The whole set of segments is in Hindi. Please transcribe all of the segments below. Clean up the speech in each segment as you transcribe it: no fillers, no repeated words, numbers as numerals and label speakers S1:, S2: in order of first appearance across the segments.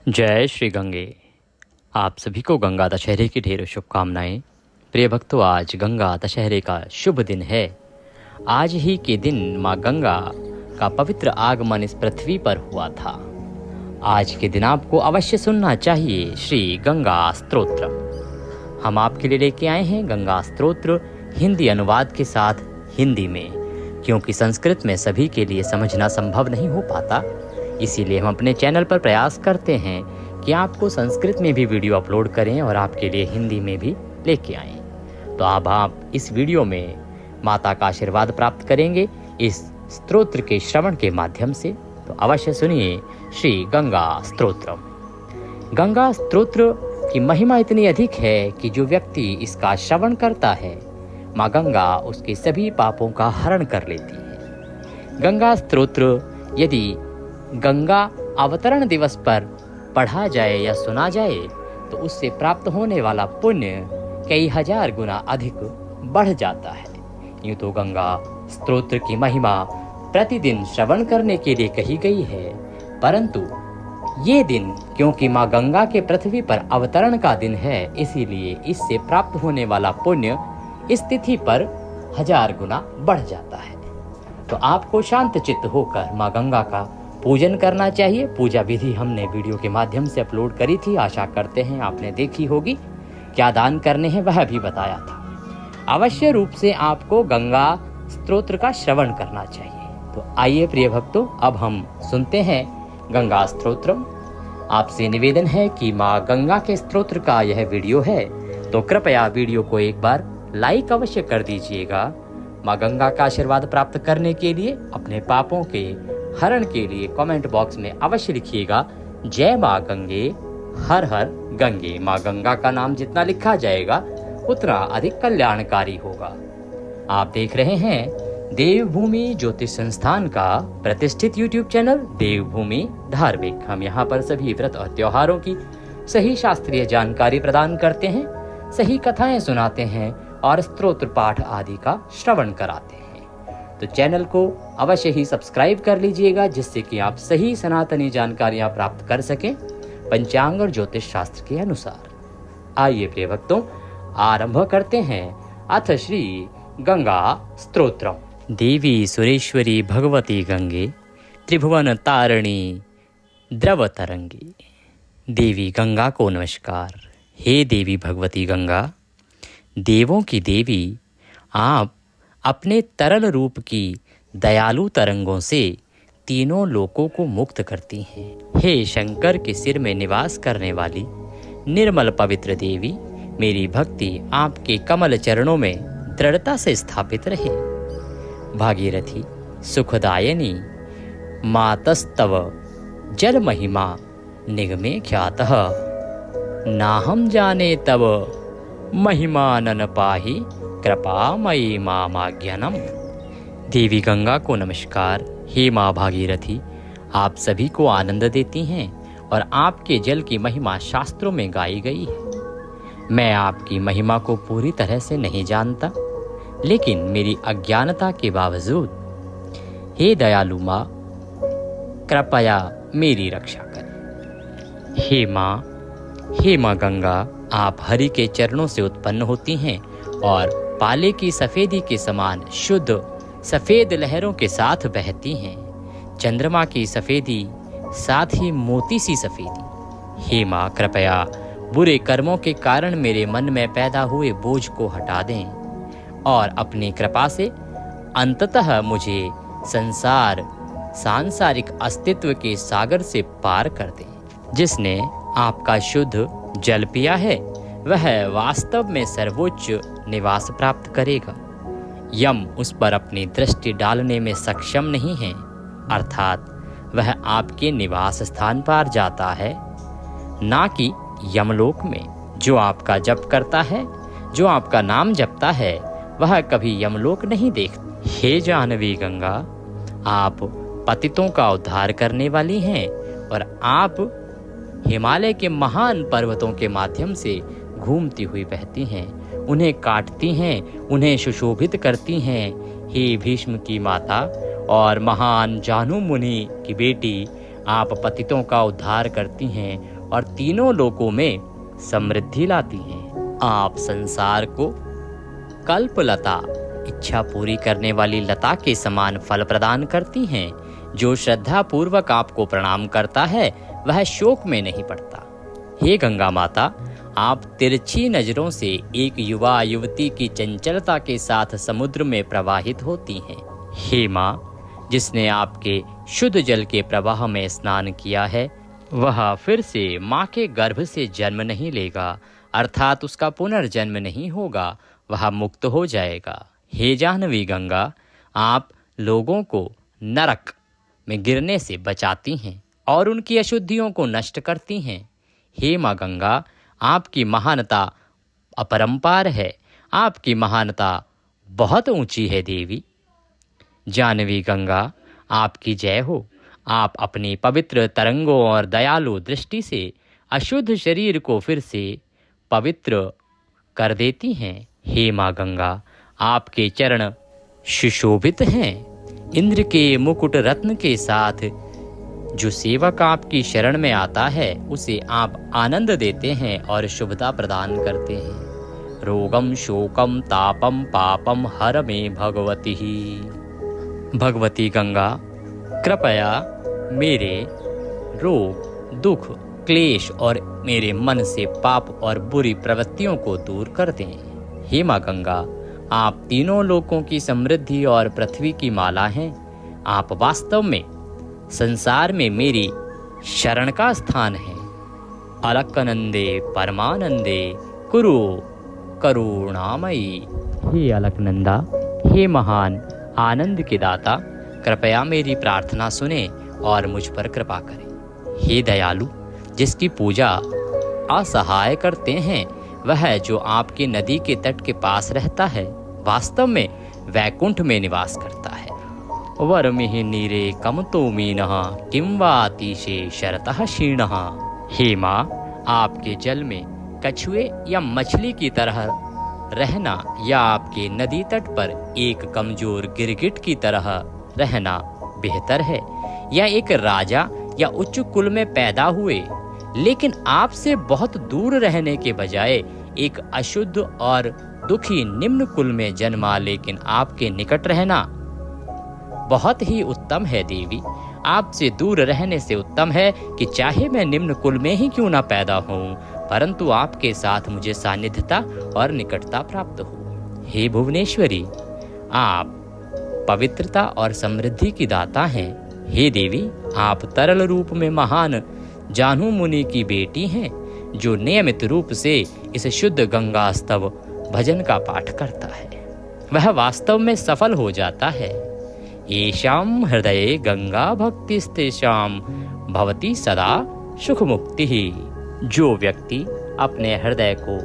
S1: जय श्री गंगे। आप सभी को गंगा दशहरे की ढेरों शुभकामनाएं। प्रिय भक्तों, आज गंगा दशहरे का शुभ दिन है। आज ही के दिन माँ गंगा का पवित्र आगमन इस पृथ्वी पर हुआ था। आज के दिन आपको अवश्य सुनना चाहिए श्री गंगा स्तोत्र। हम आपके लिए लेके आए हैं गंगा स्तोत्र हिंदी अनुवाद के साथ हिंदी में, क्योंकि संस्कृत में सभी के लिए समझना संभव नहीं हो पाता। इसीलिए हम अपने चैनल पर प्रयास करते हैं कि आपको संस्कृत में भी वीडियो अपलोड करें और आपके लिए हिंदी में भी लेके आएं। तो अब आप इस वीडियो में माता का आशीर्वाद प्राप्त करेंगे इस स्तोत्र के श्रवण के माध्यम से। तो अवश्य सुनिए श्री गंगा स्तोत्र। गंगा स्तोत्र की महिमा इतनी अधिक है कि जो व्यक्ति इसका श्रवण करता है, माँ गंगा उसके सभी पापों का हरण कर लेती है। गंगा स्तोत्र यदि गंगा अवतरण दिवस पर पढ़ा जाए या सुना जाए तो उससे प्राप्त होने वाला पुण्य कई हजार गुना अधिक बढ़ जाता है। यूँ तो गंगा स्तोत्र की महिमा प्रतिदिन श्रवण करने के लिए कही गई है, परंतु ये दिन क्योंकि माँ गंगा के पृथ्वी पर अवतरण का दिन है, इसीलिए इससे प्राप्त होने वाला पुण्य इस तिथि पर हजार गुना बढ़ जाता है। तो आपको शांत चित्त होकर माँ गंगा का पूजन करना चाहिए। पूजा विधि हमने वीडियो के माध्यम से अपलोड करी थी, आशा करते हैं आपने देखी होगी। क्या दान करने हैं वह भी बताया था। अवश्य रूप से आपको गंगा स्तोत्र का श्रवण करना चाहिए। तो आइए प्रिय भक्तों, अब हम सुनते हैं गंगा स्तोत्र। आपसे निवेदन है कि माँ गंगा के स्तोत्र का यह वीडियो है, तो कृपया वीडियो को एक बार लाइक अवश्य कर दीजिएगा। माँ गंगा का आशीर्वाद प्राप्त करने के लिए, अपने पापों के हरण के लिए कमेंट बॉक्स में अवश्य लिखिएगा जय माँ गंगे, हर हर गंगे। माँ गंगा का नाम जितना लिखा जाएगा उतना अधिक कल्याणकारी होगा। आप देख रहे हैं देवभूमि ज्योतिष संस्थान का प्रतिष्ठित यूट्यूब चैनल देवभूमि धार्मिक। हम यहाँ पर सभी व्रत और त्योहारों की सही शास्त्रीय जानकारी प्रदान करते हैं, सही कथाएं सुनाते हैं और स्तोत्र पाठ आदि का श्रवण कराते हैं। तो चैनल को अवश्य ही सब्सक्राइब कर लीजिएगा, जिससे कि आप सही सनातनी जानकारियां प्राप्त कर सकें पंचांग और ज्योतिष शास्त्र के अनुसार। आइए प्रिय भक्तों, आरंभ करते हैं अथ श्री गंगा स्तोत्रम। देवी सुरेश्वरी भगवती गंगे, त्रिभुवन तारिणी द्रव तरंगी। देवी गंगा को नमस्कार। हे देवी भगवती गंगा, देवों की देवी, आप अपने तरल रूप की दयालु तरंगों से तीनों लोकों को मुक्त करती हैं। हे शंकर के सिर में निवास करने वाली निर्मल पवित्र देवी, मेरी भक्ति आपके कमल चरणों में दृढ़ता से स्थापित रहे। भागीरथी सुखदायिनी मातस्तव जल महिमा निगमे ख्यातः, नाहम जाने तव महिमा नन पाहि कृपामयी मामाज्ञानम। देवी गंगा को नमस्कार। हे माँ भागीरथी, आप सभी को आनंद देती हैं और आपके जल की महिमा शास्त्रों में गाई गई है। मैं आपकी महिमा को पूरी तरह से नहीं जानता, लेकिन मेरी अज्ञानता के बावजूद हे दयालु माँ, कृपया मेरी रक्षा करें। हे माँ गंगा, आप हरि के चरणों से उत्पन्न होती हैं और पाले की सफेदी के समान शुद्ध सफेद लहरों के साथ बहती हैं। चंद्रमा की सफेदी, साथ ही मोती सी सफेदी। हे माँ, कृपया बुरे कर्मों के कारण मेरे मन में पैदा हुए बोझ को हटा दें और अपनी कृपा से अंततः मुझे सांसारिक अस्तित्व के सागर से पार कर दें। जिसने आपका शुद्ध जल पिया है वह वास्तव में सर्वोच्च निवास प्राप्त करेगा। यम उस पर अपनी दृष्टि डालने में सक्षम नहीं है, अर्थात वह आपके निवास स्थान पर जाता है, ना कि यमलोक में। जो आपका जप करता है, जो आपका नाम जपता है, वह कभी यमलोक नहीं देखता। हे जानवी गंगा, आप पतितों का उद्धार करने वाली हैं और आप हिमालय के महान पर्वतों के माध्यम से घूमती हुई बहती हैं, उन्हें काटती हैं, उन्हें सुशोभित करती हैं। हे भीष्म की माता और महान जानु मुनि की बेटी, आप पतितों का उद्धार करती हैं और तीनों लोकों में समृद्धि लाती हैं। आप संसार को कल्पलता, इच्छा पूरी करने वाली लता के समान फल प्रदान करती हैं। जो श्रद्धा पूर्वक आपको प्रणाम करता है वह शोक में नहीं पड़ता। हे गंगा माता, आप तिरछी नजरों से एक युवा युवती की चंचलता के साथ समुद्र में प्रवाहित होती हैं। हे माँ, जिसने आपके शुद्ध जल के प्रवाह में स्नान किया है वह फिर से माँ के गर्भ से जन्म नहीं लेगा, अर्थात उसका पुनर्जन्म नहीं होगा, वह मुक्त हो जाएगा। हे जाह्नवी गंगा, आप लोगों को नरक में गिरने से बचाती हैं और उनकी अशुद्धियों को नष्ट करती हैं। हे माँ गंगा, आपकी महानता अपरंपार है, आपकी महानता बहुत ऊंची है देवी। जाह्नवी गंगा, आपकी जय हो। आप अपनी पवित्र तरंगों और दयालु दृष्टि से अशुद्ध शरीर को फिर से पवित्र कर देती हैं। हे माँ गंगा, आपके चरण सुशोभित हैं। इंद्र के मुकुट रत्न के साथ जो सेवक आपकी शरण में आता है उसे आप आनंद देते हैं और शुभता प्रदान करते हैं। रोगम शोकम तापम पापम हर में भगवती ही। भगवती गंगा, कृपया मेरे रोग, दुख, क्लेश और मेरे मन से पाप और बुरी प्रवृत्तियों को दूर कर दें। हे माँ गंगा, आप तीनों लोकों की समृद्धि और पृथ्वी की माला हैं। आप वास्तव में संसार में मेरी शरण का स्थान है। अलकनंदे परमानंदे कुरु करुणामयी। हे अलकनंदा, हे महान आनंद के दाता, कृपया मेरी प्रार्थना सुने और मुझ पर कृपा करें। हे दयालु, जिसकी पूजा असहाय करते हैं वह जो आपके नदी के तट के पास रहता है वास्तव में वैकुंठ में निवास करता है। वरमिहि नीरे कमतो मीनः किं वातिशे शरतः क्षीणः। हे माँ, आपके जल में कछुए या मछली की तरह रहना या आपके नदी तट पर एक कमजोर गिरगिट की तरह रहना बेहतर है, या एक राजा या उच्च कुल में पैदा हुए लेकिन आपसे बहुत दूर रहने के बजाय एक अशुद्ध और दुखी निम्न कुल में जन्मा लेकिन आपके निकट रहना बहुत ही उत्तम है देवी। आपसे दूर रहने से उत्तम है कि चाहे मैं निम्न कुल में ही क्यों ना पैदा हूँ, परंतु आपके साथ मुझे सानिध्यता और निकटता प्राप्त हो। हे भुवनेश्वरी, आप पवित्रता और समृद्धि की दाता हैं। हे देवी, आप तरल रूप में महान जाह्नू मुनि की बेटी हैं जो नियमित रूप से इस शुद्ध गंगा स्तव भजन का पाठ करता है, वह वास्तव में सफल हो जाता है। येषां हृदये गंगा भक्तिस्तेषां भवति सदा सुख मुक्ति। जो व्यक्ति अपने हृदय को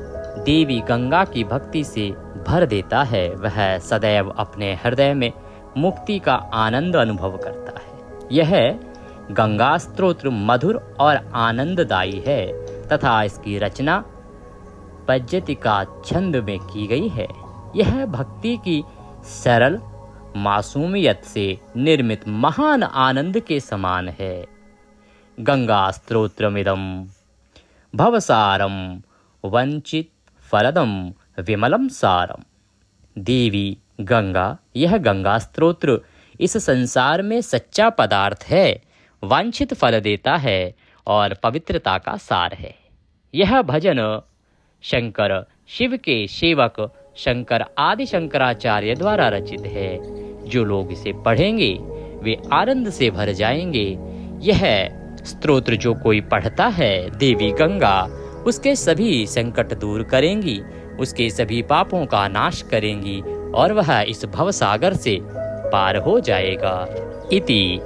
S1: देवी गंगा की भक्ति से भर देता है वह सदैव अपने हृदय में मुक्ति का आनंद अनुभव करता है। यह गंगा स्तोत्र मधुर और आनंददायी है तथा इसकी रचना पद्यति का छंद में की गई है। यह भक्ति की सरल मासूमियत से निर्मित महान आनंद के समान है। गंगा स्तोत्रमिदं भवसारम वंचित फलदम विमलम सारम। देवी गंगा, यह गंगा स्तोत्र इस संसार में सच्चा पदार्थ है, वांछित फल देता है और पवित्रता का सार है। यह भजन शंकर शिव के सेवक शंकर आदि शंकराचार्य द्वारा रचित है। जो लोग इसे पढ़ेंगे वे आनंद से भर जाएंगे। यह स्तोत्र जो कोई पढ़ता है देवी गंगा उसके सभी संकट दूर करेंगी, उसके सभी पापों का नाश करेंगी और वह इस भवसागर से पार हो जाएगा। इति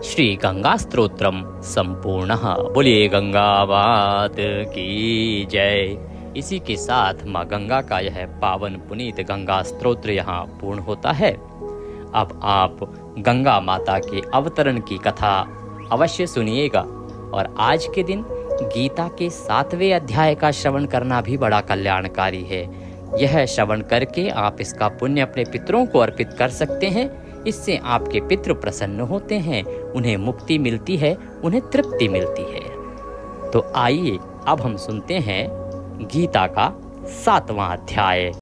S1: श्री गंगा स्तोत्रम संपूर्णः। बोलिए गंगा मात की जय। इसी के साथ माँ गंगा का यह पावन पुनीत गंगा स्तोत्र यहाँ पूर्ण होता है। अब आप गंगा माता के अवतरण की कथा अवश्य सुनिएगा और आज के दिन गीता के 7वें अध्याय का श्रवण करना भी बड़ा कल्याणकारी है। यह श्रवण करके आप इसका पुण्य अपने पितरों को अर्पित कर सकते हैं इससे आपके पितृ प्रसन्न होते हैं, उन्हें मुक्ति मिलती है, उन्हें तृप्ति मिलती है। तो आइए अब हम सुनते हैं गीता का 7वां अध्याय।